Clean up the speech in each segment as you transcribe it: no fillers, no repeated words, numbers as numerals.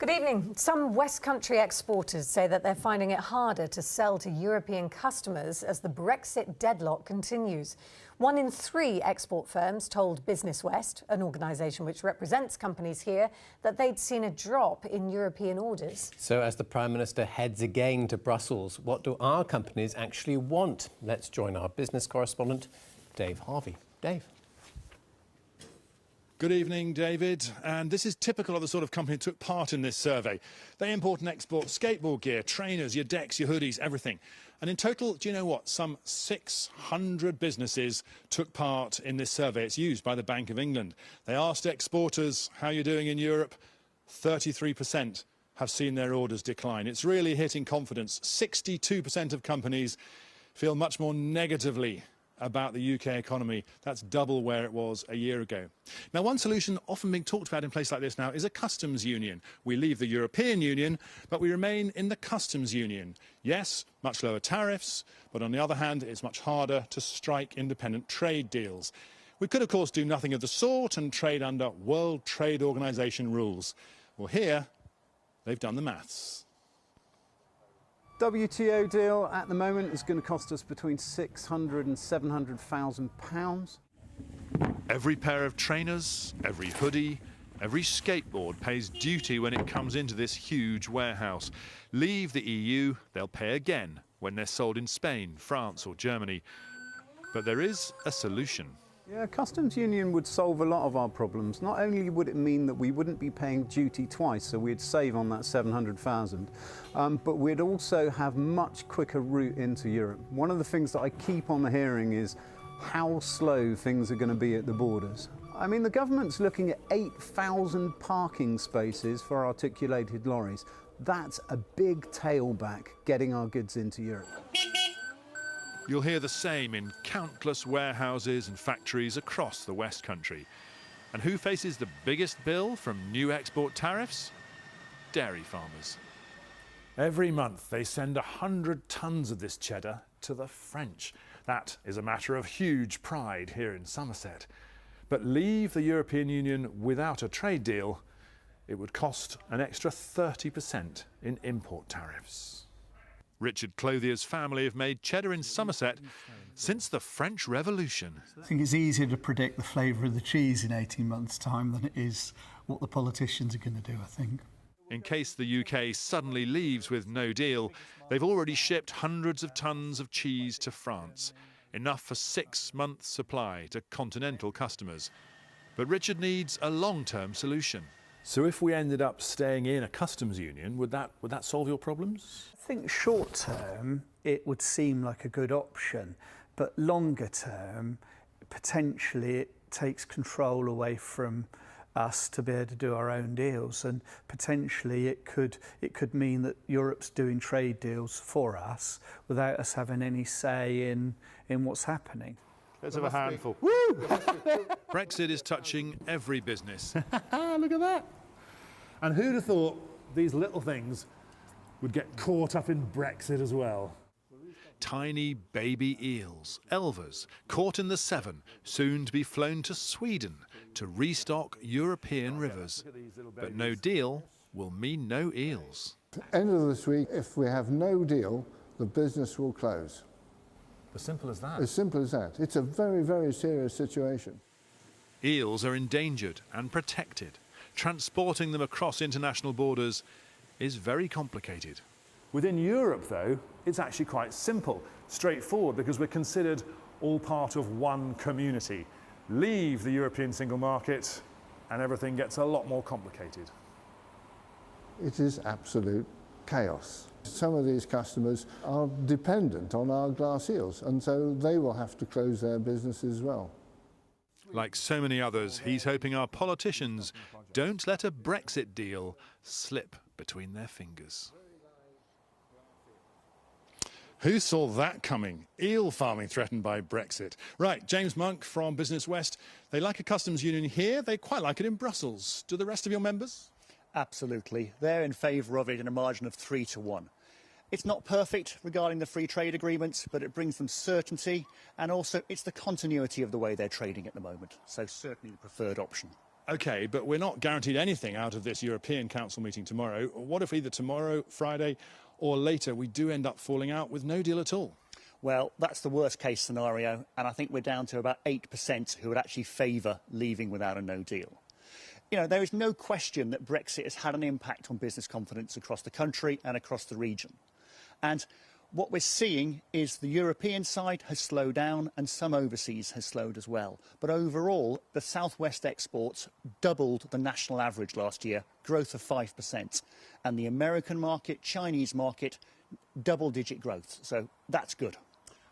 Good evening. Some West Country exporters say that they're finding it harder to sell to European customers as the Brexit deadlock continues. 1 in 3 export firms told Business West, an organisation which represents companies here, that they'd seen a drop in European orders. So as the Prime Minister heads again to Brussels, what do our companies actually want? Let's join our business correspondent, Dave Harvey. Dave. Good evening, David. And this is typical of the sort of company that took part in this survey. They import and export skateboard gear, trainers, your decks, your hoodies, everything. And in total, do you know what? Some 600 businesses took part in this survey. It's used by the Bank of England. They asked exporters, how you're doing in Europe? 33% have seen their orders decline. It's really hitting confidence. 62% of companies feel much more negatively about the UK economy. That's double where it was a year ago. Now, one solution often being talked about in places like this now is a customs union. We leave the European Union, but we remain in the customs union. Yes, much lower tariffs, but on the other hand, it's much harder to strike independent trade deals. We could, of course, do nothing of the sort and trade under World Trade Organization rules. Well, here, they've done the maths. WTO deal at the moment is going to cost us between £600,000 and £700,000. Every pair of trainers, every hoodie, every skateboard pays duty when it comes into this huge warehouse. Leave the EU, they'll pay again when they're sold in Spain, France or Germany. But there is a solution. Yeah, customs union would solve a lot of our problems. Not only would it mean that we wouldn't be paying duty twice, so we'd save on that 700,000, but we'd also have much quicker route into Europe. One of the things that I keep on hearing is how slow things are going to be at the borders. I mean, the government's looking at 8,000 parking spaces for articulated lorries. That's a big tailback getting our goods into Europe. You'll hear the same in countless warehouses and factories across the West Country. And who faces the biggest bill from new export tariffs? Dairy farmers. Every month they send 100 tons of this cheddar to the French. That is a matter of huge pride here in Somerset. But leave the European Union without a trade deal, it would cost an extra 30% in import tariffs. Richard Clothier's family have made cheddar in Somerset since the French Revolution. I think it's easier to predict the flavour of the cheese in 18 months' time than it is what the politicians are going to do, I think. In case the UK suddenly leaves with no deal, they've already shipped hundreds of tons of cheese to France, enough for 6 months' supply to continental customers. But Richard needs a long-term solution. So if we ended up staying in a customs union, would that solve your problems? I think short term it would seem like a good option, but longer term potentially it takes control away from us to be able to do our own deals, and potentially it could mean that Europe's doing trade deals for us without us having any say in what's happening. Let's have a handful. Woo! Brexit is touching every business. Look at that. And who'd have thought these little things would get caught up in Brexit as well? Tiny baby eels, elvers, caught in the Severn, soon to be flown to Sweden to restock European rivers. But no deal will mean no eels. End of this week, if we have no deal, the business will close. As simple as that? As simple as that. It's a very, very serious situation. Eels are endangered and protected. Transporting them across international borders is very complicated. Within Europe, though, it's actually quite simple, straightforward, because we're considered all part of one community. Leave the European single market and everything gets a lot more complicated. It is absolute chaos. Some of these customers are dependent on our glass eels, and so they will have to close their business as well. Like so many others, he's hoping our politicians don't let a Brexit deal slip between their fingers. Who saw that coming? Eel farming threatened by Brexit. Right, James Monk from Business West. They like a customs union here. They quite like it in Brussels. Do the rest of your members? Absolutely. They're in favour of it in a margin of 3 to 1. It's not perfect regarding the free trade agreements, but it brings them certainty, and also it's the continuity of the way they're trading at the moment. So certainly the preferred option. OK, but we're not guaranteed anything out of this European Council meeting tomorrow. What if either tomorrow, Friday, or later we do end up falling out with no deal at all? Well, that's the worst case scenario, and I think we're down to about 8% who would actually favour leaving without a no deal. You know, there is no question that Brexit has had an impact on business confidence across the country and across the region. And what we're seeing is the European side has slowed down and some overseas has slowed as well. But overall, the Southwest exports doubled the national average last year, growth of 5%. And the American market, Chinese market, double-digit growth. So that's good.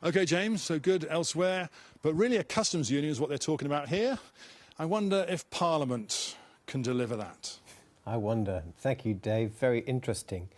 OK, James, so good elsewhere. But really a customs union is what they're talking about here. I wonder if Parliament can deliver that. I wonder. Thank you, Dave. Very interesting.